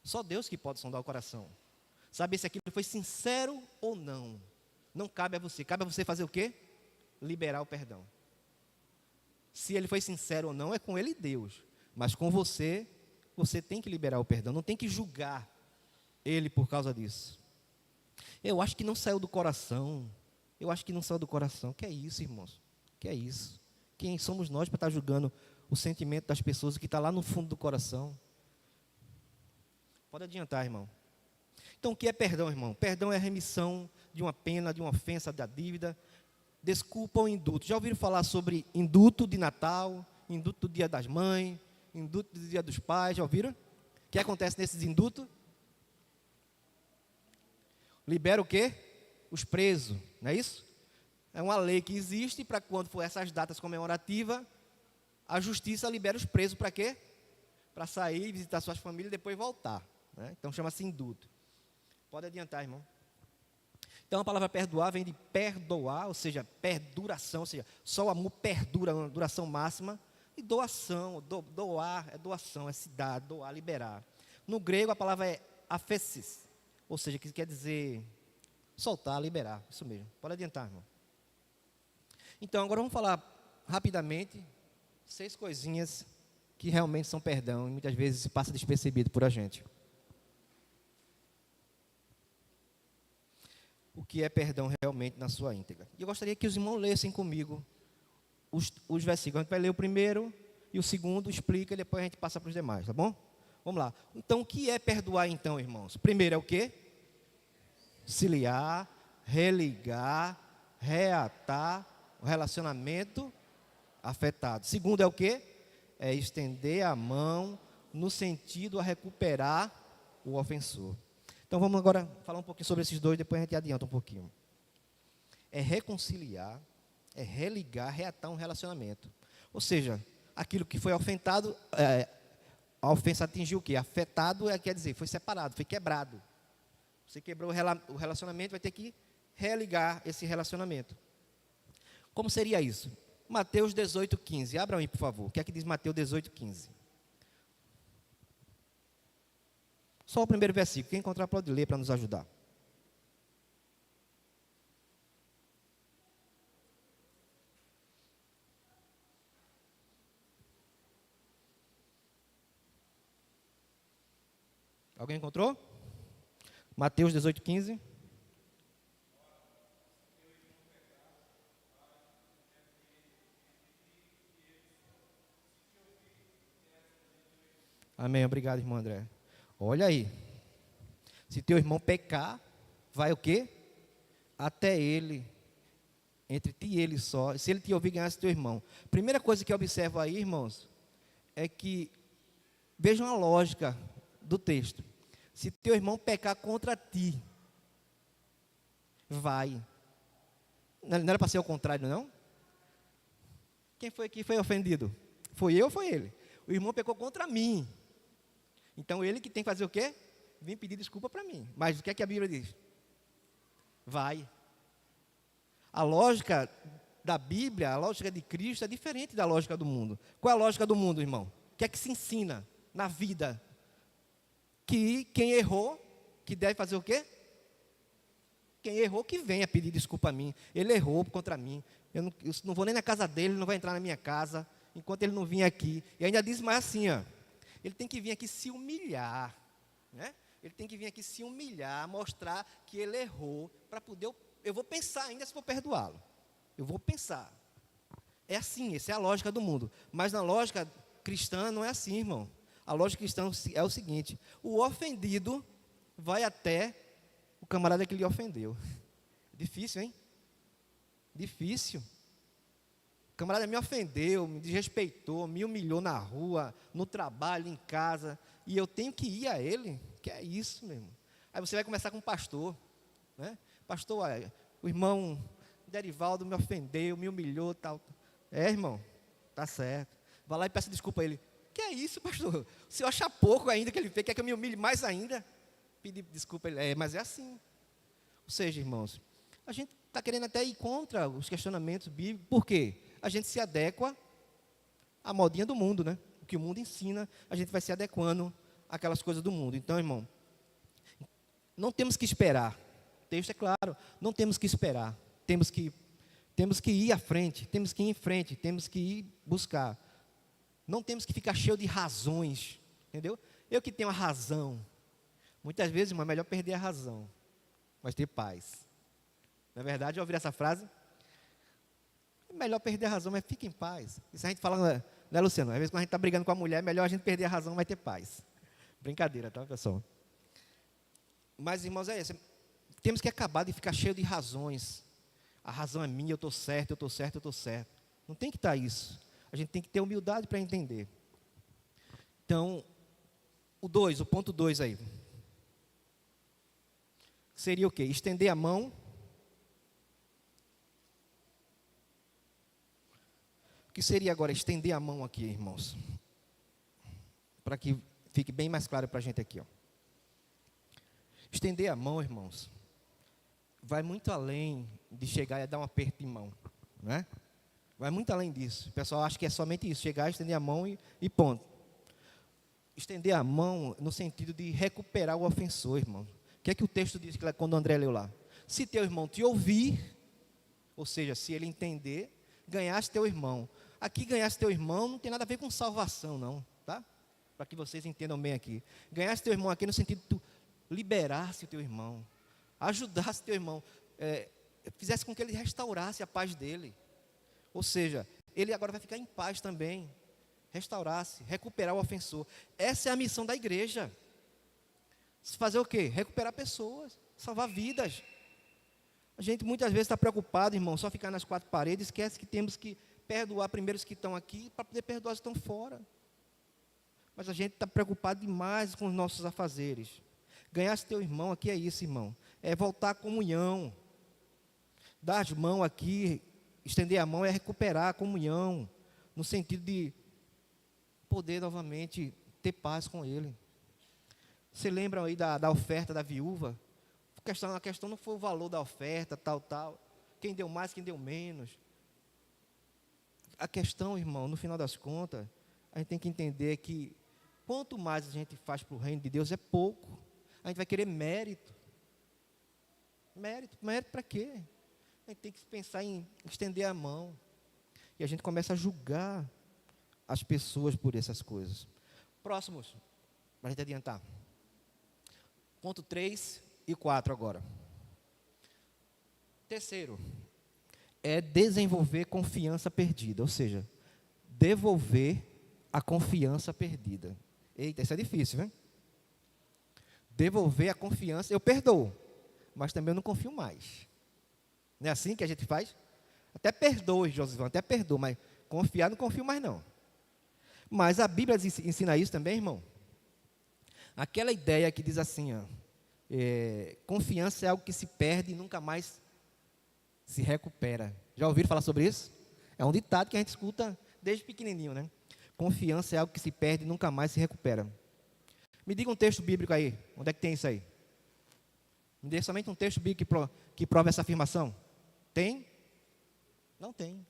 Só Deus que pode sondar o coração. Saber se aquilo foi sincero ou não. Não cabe a você. Cabe a você fazer o quê? Liberar o perdão. Se ele foi sincero ou não, é com ele e Deus. Mas com você, você tem que liberar o perdão. Não tem que julgar ele por causa disso. Eu acho que não saiu do coração. Eu acho que não saiu do coração. Que é isso, irmãos? Que é isso? Quem somos nós para estar julgando o sentimento das pessoas que está lá no fundo do coração? Pode adiantar, irmão. Então, o que é perdão, irmão? Perdão é a remissão de uma pena, de uma ofensa, da dívida. Desculpa ou induto. Já ouviram falar sobre induto de Natal, induto do Dia das Mães, induto do Dia dos Pais? Já ouviram? O que acontece nesses indutos? Libera o quê? Os presos, não é isso? É uma lei que existe para quando for essas datas comemorativas, a justiça libera os presos para quê? Para sair, visitar suas famílias e depois voltar. Né? Então chama-se induto. Pode adiantar, irmão. Então a palavra perdoar vem de perdoar, ou seja, perduração, ou seja, só o amor perdura, uma duração máxima. E doação, doar é doação, é se dar, doar, liberar. No grego a palavra é aphesis, ou seja, que quer dizer soltar, liberar, isso mesmo. Pode adiantar, irmão. Então agora vamos falar rapidamente 6 coisinhas que realmente são perdão e muitas vezes se passa despercebido por a gente. O que é perdão realmente na sua íntegra. E eu gostaria que os irmãos lessem comigo os versículos. A gente vai ler o primeiro e o segundo, explica e depois a gente passa para os demais, tá bom? Vamos lá. Então, o que é perdoar então, irmãos? Primeiro é o quê? Conciliar, religar, reatar o relacionamento afetado. Segundo é o quê? É estender a mão no sentido a recuperar o ofensor. Então vamos agora falar um pouquinho sobre esses dois, depois a gente adianta um pouquinho. É reconciliar, é religar, reatar um relacionamento. Ou seja, aquilo que foi ofensado, a ofensa atingiu o quê? Afetado quer dizer, foi separado, foi quebrado. Você quebrou o relacionamento, vai ter que religar esse relacionamento. Como seria isso? Mateus 18:15. Abra aí, por favor. O que é que diz Mateus 18:15? Só o primeiro versículo. Quem encontrar pode ler para nos ajudar. Alguém encontrou? Mateus 18:15. Amém. Obrigado, irmão André. Olha aí. Se teu irmão pecar, vai o quê? Até ele. Entre ti e ele só. Se ele te ouvir, ganhar teu irmão. Primeira coisa que eu observo aí, irmãos, é que vejam a lógica do texto. Se teu irmão pecar contra ti, vai. Não era para ser o contrário, não? Quem foi que foi ofendido? Foi eu ou foi ele? O irmão pecou contra mim. Então ele que tem que fazer o quê? Vem pedir desculpa para mim. Mas o que é que a Bíblia diz? Vai. A lógica da Bíblia, a lógica de Cristo é diferente da lógica do mundo. Qual é a lógica do mundo, irmão? O que é que se ensina na vida? Que quem errou, que deve fazer o quê? Quem errou, que venha pedir desculpa a mim. Ele errou contra mim. Eu não vou nem na casa dele, ele não vai entrar na minha casa, enquanto ele não vir aqui. E ainda diz mais assim, ó. Ele tem que vir aqui se humilhar, né? Ele tem que vir aqui se humilhar, mostrar que ele errou, para poder, eu vou pensar ainda se vou perdoá-lo. Eu vou pensar. É assim, essa é a lógica do mundo. Mas na lógica cristã não é assim, irmão. A lógica cristã é o seguinte: o ofendido vai até o camarada que lhe ofendeu. Difícil, hein? Difícil. O camarada me ofendeu, me desrespeitou, me humilhou na rua, no trabalho, em casa, e eu tenho que ir a ele? Que é isso, meu irmão? Aí você vai começar com o pastor, né? Pastor, olha, o irmão Derivaldo me ofendeu, me humilhou, tal. É, irmão, tá certo. Vai lá e peça desculpa a ele. que é isso, pastor? O senhor acha pouco ainda que ele fez, quer que eu me humilhe mais ainda? Pedi desculpa, mas é assim. Ou seja, irmãos, a gente está querendo até ir contra os questionamentos bíblicos. Por quê? A gente se adequa à modinha do mundo, né? O que o mundo ensina, a gente vai se adequando àquelas coisas do mundo. Então, irmão, não temos que esperar. O texto é claro, não temos que esperar. Temos que ir à frente, temos que ir em frente, temos que ir buscar. Não temos que ficar cheio de razões, entendeu? Eu que tenho a razão. Muitas vezes, irmão, é melhor perder a razão, mas ter paz. Na verdade, já ouviram essa frase? É melhor perder a razão, mas fique em paz. Isso a gente fala, né, Luciano? Às vezes, quando a gente está brigando com a mulher, é melhor a gente perder a razão, mas ter paz. Brincadeira, tá, pessoal? Mas, irmãos, é isso. Temos que acabar de ficar cheio de razões. A razão é minha, eu estou certo, eu estou certo, eu estou certo. Não tem que estar isso. A gente tem que ter humildade para entender. Então, o ponto 2 aí. Seria o quê? Estender a mão. O que seria agora estender a mão aqui, irmãos? Para que fique bem mais claro para a gente aqui, ó. Estender a mão, irmãos, vai muito além de chegar e dar um aperto de mão, né? Vai muito além disso. O pessoal acha que é somente isso, chegar, estender a mão e ponto. Estender a mão no sentido de recuperar o ofensor, irmão. O que é que o texto diz quando o André leu lá? Se teu irmão te ouvir, ou seja, se ele entender, ganhaste teu irmão. Aqui, ganhaste teu irmão não tem nada a ver com salvação, não, tá? Para que vocês entendam bem aqui. Ganhaste teu irmão aqui no sentido de tu liberasse o teu irmão, ajudasse teu irmão, fizesse com que ele restaurasse a paz dele. Ou seja, ele agora vai ficar em paz também. Restaurasse, recuperar o ofensor. Essa é a missão da igreja. Fazer o quê? Recuperar pessoas, salvar vidas. A gente muitas vezes está preocupado, irmão, só ficar nas quatro paredes, esquece que temos que perdoar primeiro os que estão aqui, para poder perdoar os que estão fora. Mas a gente está preocupado demais com os nossos afazeres. Ganhasse teu irmão, aqui é isso, irmão. É voltar à comunhão. Dar as mãos aqui, estender a mão é recuperar a comunhão, no sentido de poder novamente ter paz com ele. Você lembra aí da oferta da viúva? A questão não foi o valor da oferta, tal. Quem deu mais, quem deu menos. A questão, irmão, no final das contas, a gente tem que entender que quanto mais a gente faz para o reino de Deus, é pouco. A gente vai querer mérito. Mérito para quê? A gente tem que pensar em estender a mão. E a gente começa a julgar as pessoas por essas coisas. Próximos, para a gente adiantar. Ponto 3 e 4 agora. Terceiro, é desenvolver confiança perdida. Ou seja, devolver a confiança perdida. Eita, isso é difícil, né? Devolver a confiança, eu perdoo, mas também eu não confio mais. Não é assim que a gente faz? Até perdoe, Josivão, até perdoa, mas confiar não confio mais não. Mas a Bíblia ensina isso também, irmão. Aquela ideia que diz assim, ó, confiança é algo que se perde e nunca mais se recupera. Já ouviram falar sobre isso? É um ditado que a gente escuta desde pequenininho, né? Confiança é algo que se perde e nunca mais se recupera. Me diga um texto bíblico aí. Onde é que tem isso aí? Me dê somente um texto bíblico que prova essa afirmação. Tem? Não tem.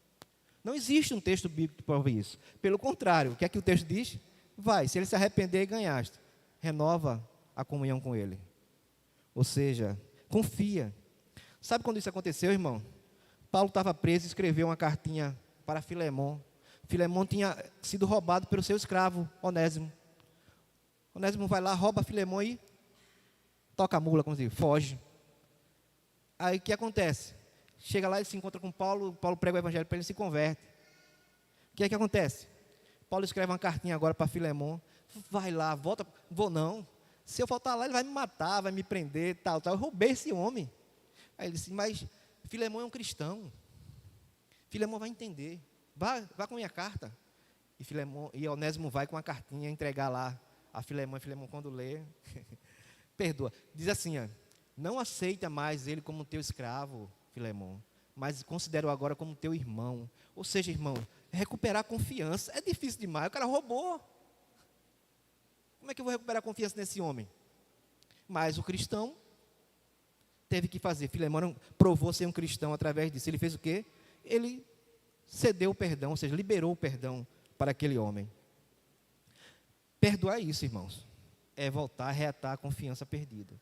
Não existe um texto bíblico que prove isso. Pelo contrário, o que é que o texto diz? Vai, se ele se arrepender, ganhaste. Renova a comunhão com ele. Ou seja, confia. Sabe quando isso aconteceu, irmão? Paulo estava preso e escreveu uma cartinha para Filemon. Filemon tinha sido roubado pelo seu escravo, Onésimo. Onésimo vai lá, rouba Filemon e toca a mula, como se diz, foge. Aí o que acontece? Chega lá, ele se encontra com Paulo, Paulo prega o evangelho para ele, se converte. O que é que acontece? Paulo escreve uma cartinha agora para Filemon, vai lá, volta, vou não. Se eu faltar lá, ele vai me matar, vai me prender, tal. Eu roubei esse homem. Aí ele disse, mas Filemon é um cristão. Filemon vai entender. Vá com a minha carta. E Onésimo vai com a cartinha entregar lá a Filemon. Filemon, quando lê, perdoa. Diz assim, ó, não aceita mais ele como teu escravo, Filemon, mas considera-o agora como teu irmão. Ou seja, irmão, recuperar a confiança é difícil demais. O cara roubou. Como é que eu vou recuperar a confiança nesse homem? Mas o cristão teve que fazer. Filemão provou ser um cristão através disso. Ele fez o quê? Ele cedeu o perdão, ou seja, liberou o perdão para aquele homem. Perdoar isso, irmãos, é voltar a reatar a confiança perdida.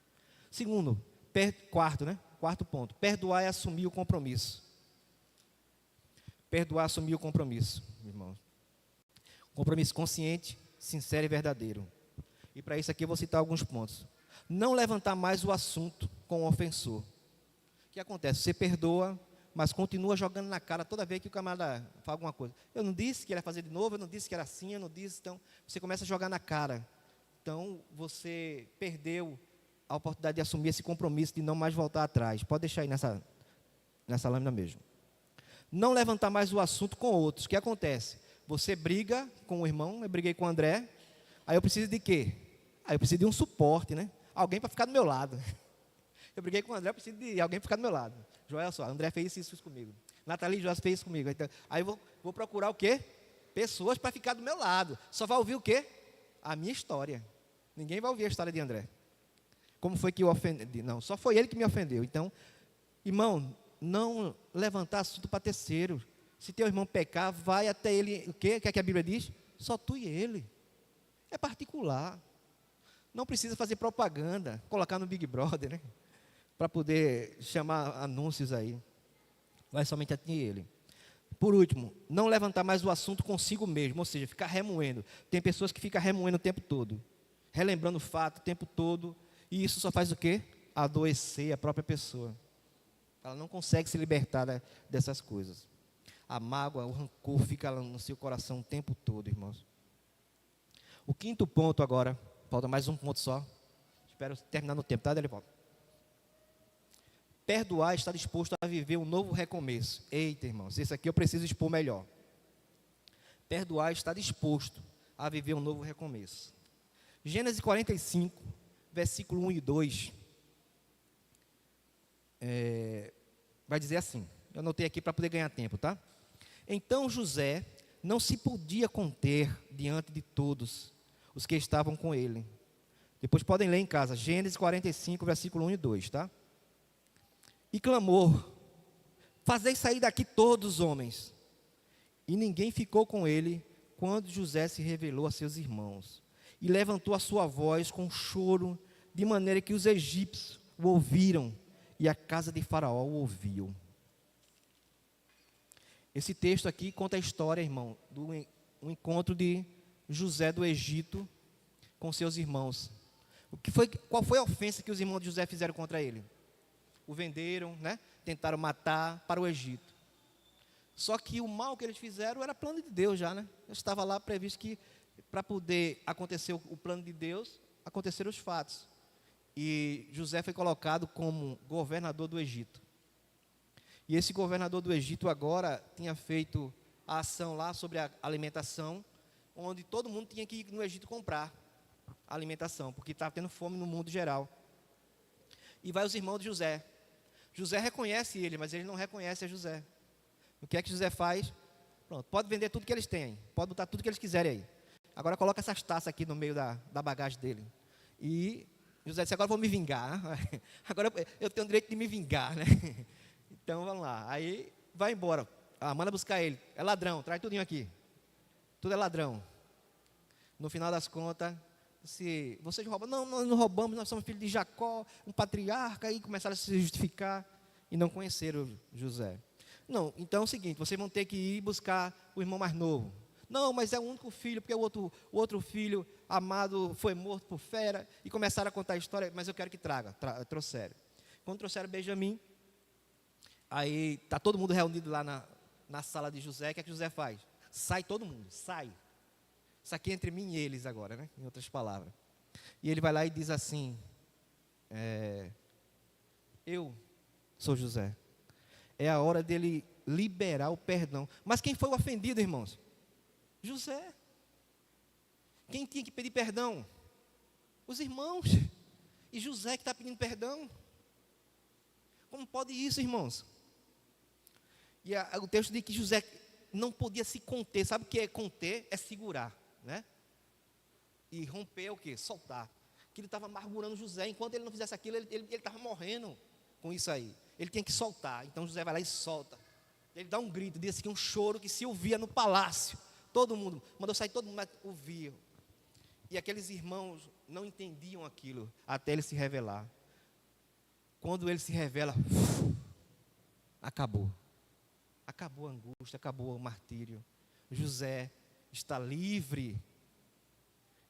Segundo, quarto ponto, perdoar é assumir o compromisso. Perdoar é assumir o compromisso, irmãos. Compromisso consciente, sincero e verdadeiro. E para isso aqui eu vou citar alguns pontos. Não levantar mais o assunto com o ofensor. O que acontece? Você perdoa, mas continua jogando na cara toda vez que o camarada fala alguma coisa. Eu não disse que ia fazer de novo, eu não disse que era assim, eu não disse. Então, você começa a jogar na cara. Então, você perdeu a oportunidade de assumir esse compromisso, de não mais voltar atrás. Pode deixar aí nessa lâmina mesmo. Não levantar mais o assunto com outros. O que acontece? Você briga com o irmão, eu briguei com o André, aí eu preciso de quê? Aí eu preciso de um suporte, né? Alguém para ficar do meu lado. Eu briguei com o André, eu preciso de alguém para ficar do meu lado. Joel só, André fez isso comigo. Nathalie Joel fez isso comigo. Então, aí eu vou procurar o quê? Pessoas para ficar do meu lado. Só vai ouvir o quê? A minha história. Ninguém vai ouvir a história de André. Como foi que eu ofendi? Não, só foi ele que me ofendeu. Então, irmão, não levantar assunto para terceiro. Se teu irmão pecar, vai até ele. O quê? O que é que a Bíblia diz? Só tu e ele. É particular. Não precisa fazer propaganda, colocar no Big Brother, né? Para poder chamar anúncios aí. Vai somente a ti e ele. Por último, não levantar mais o assunto consigo mesmo, ou seja, ficar remoendo. Tem pessoas que ficam remoendo o tempo todo, relembrando o fato o tempo todo, e isso só faz o quê? Adoecer a própria pessoa. Ela não consegue se libertar dessas coisas. A mágoa, o rancor fica no seu coração o tempo todo, irmãos. O quinto ponto agora, falta mais um ponto só. Espero terminar no tempo, tá, Delivaldo? Perdoar está disposto a viver um novo recomeço. Eita, irmãos, esse aqui eu preciso expor melhor. Perdoar está disposto a viver um novo recomeço. Gênesis 45, versículo 1 e 2. Vai dizer assim. Eu anotei aqui para poder ganhar tempo, tá? Então José não se podia conter diante de todos os que estavam com ele. Depois podem ler em casa. Gênesis 45, versículo 1 e 2, tá? E clamou: fazei sair daqui todos os homens. E ninguém ficou com ele quando José se revelou a seus irmãos. E levantou a sua voz com choro, de maneira que os egípcios o ouviram e a casa de Faraó o ouviu. Esse texto aqui conta a história, irmão, do encontro de José do Egito com seus irmãos. Qual foi a ofensa que os irmãos de José fizeram contra ele? O venderam, né? Tentaram matar para o Egito. Só que o mal que eles fizeram era plano de Deus já, né? Estava lá previsto que para poder acontecer o plano de Deus, aconteceram os fatos. E José foi colocado como governador do Egito. E esse governador do Egito agora tinha feito a ação lá sobre a alimentação, onde todo mundo tinha que ir no Egito comprar alimentação, porque estava tendo fome no mundo geral. E vai os irmãos de José. José reconhece ele, mas ele não reconhece a José. O que é que José faz? Pronto, pode vender tudo que eles têm, pode botar tudo que eles quiserem aí. Agora coloca essas taças aqui no meio da bagagem dele. E José disse: agora eu vou me vingar. Agora eu tenho o direito de me vingar, né? Então vamos lá. Aí vai embora. Manda buscar ele. É ladrão, traz tudinho aqui. Tudo é ladrão. No final das contas, se vocês roubam, não, nós não roubamos, nós somos filhos de Jacó, um patriarca, e começaram a se justificar e não conheceram José. Não, então é o seguinte, vocês vão ter que ir buscar o irmão mais novo. Não, mas é o único filho, porque o outro filho amado foi morto por fera, e começaram a contar a história, mas eu quero que trouxeram. Quando trouxeram Benjamim, aí está todo mundo reunido lá na sala de José. O que é que José faz? Sai todo mundo, sai. Isso aqui é entre mim e eles agora, né? Em outras palavras. E ele vai lá e diz assim: eu sou José. É a hora dele liberar o perdão. Mas quem foi o ofendido, irmãos? José. Quem tinha que pedir perdão? Os irmãos. E José que está pedindo perdão. Como pode isso, irmãos? E o texto diz que José não podia se conter. Sabe o que é conter? É segurar, né? e romper o quê? Soltar. Que ele estava amargurando José. Enquanto ele não fizesse aquilo, ele estava morrendo com isso aí. Ele tinha que soltar. Então José vai lá e solta. Ele dá um grito, diz que um choro que se ouvia no palácio. Todo mundo, mandou sair todo mundo, mas ouvia. E aqueles irmãos não entendiam aquilo até ele se revelar. Quando ele se revela, acabou. Acabou a angústia, acabou o martírio. José está livre.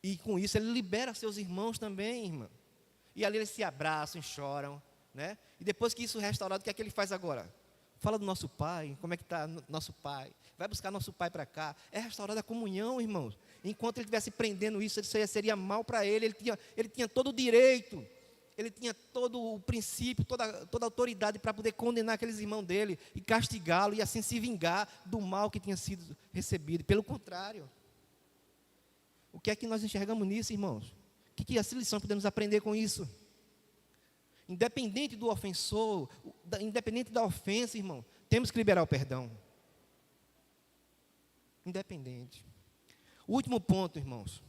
E com isso ele libera seus irmãos também, irmã. E ali eles se abraçam e choram, né? E depois que isso é restaurado, o que é que ele faz agora? Fala do nosso pai, como é que está nosso pai? Vai buscar nosso pai para cá. É restaurada a comunhão, irmãos. Enquanto ele estivesse prendendo isso seria mal para ele. Ele tinha todo o direito, ele tinha todo o princípio, toda a autoridade para poder condenar aqueles irmãos dele e castigá-lo e assim se vingar do mal que tinha sido recebido. Pelo contrário, o que é que nós enxergamos nisso, irmãos? O que essa lição podemos aprender com isso? Independente do ofensor, independente da ofensa, irmão, temos que liberar o perdão. Independente. O último ponto, irmãos.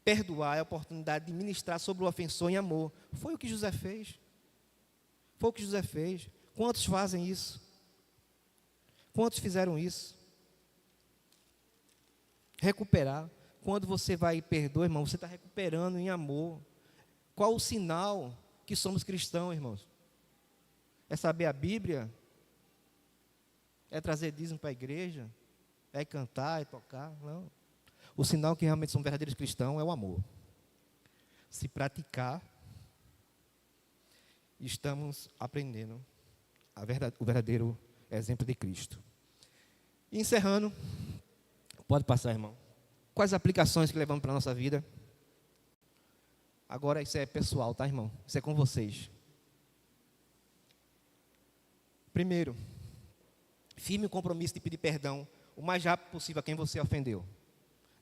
Perdoar é a oportunidade de ministrar sobre o ofensor em amor. Foi o que José fez. Foi o que José fez. Quantos fazem isso? Quantos fizeram isso? Recuperar. Quando você vai e perdoa, irmão, você está recuperando em amor. Qual o sinal que somos cristãos, irmãos? É saber a Bíblia? É trazer dízimo para a igreja? É cantar, é tocar? Não. O sinal que realmente somos verdadeiros cristãos é o amor. Se praticar, estamos aprendendo o verdadeiro exemplo de Cristo. E encerrando, pode passar, irmão. Quais aplicações que levamos para a nossa vida? Agora isso é pessoal, tá, irmão? Isso é com vocês. Primeiro, firme o compromisso de pedir perdão o mais rápido possível a quem você ofendeu.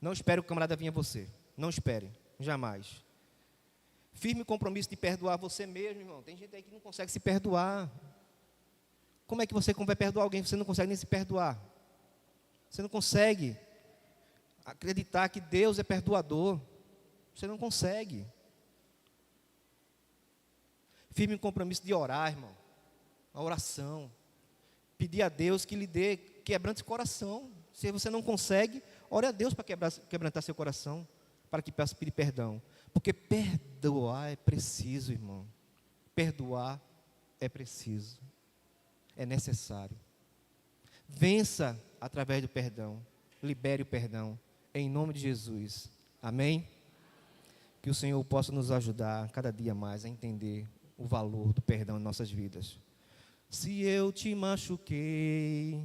Não espere o camarada vir a você. Não espere, jamais. Firme o compromisso de perdoar você mesmo, irmão. Tem gente aí que não consegue se perdoar. Como é que você vai perdoar alguém que você não consegue nem se perdoar? Você não consegue acreditar que Deus é perdoador. Você não consegue. Firme o compromisso de orar, irmão. A oração. Pedir a Deus que lhe dê quebrante esse coração. Se você não consegue, ore a Deus para quebrantar seu coração, para que possa pedir perdão. Porque perdoar é preciso, irmão. Perdoar é preciso. É necessário. Vença através do perdão. Libere o perdão. Em nome de Jesus. Amém? Que o Senhor possa nos ajudar cada dia mais a entender o valor do perdão em nossas vidas. Se eu te machuquei,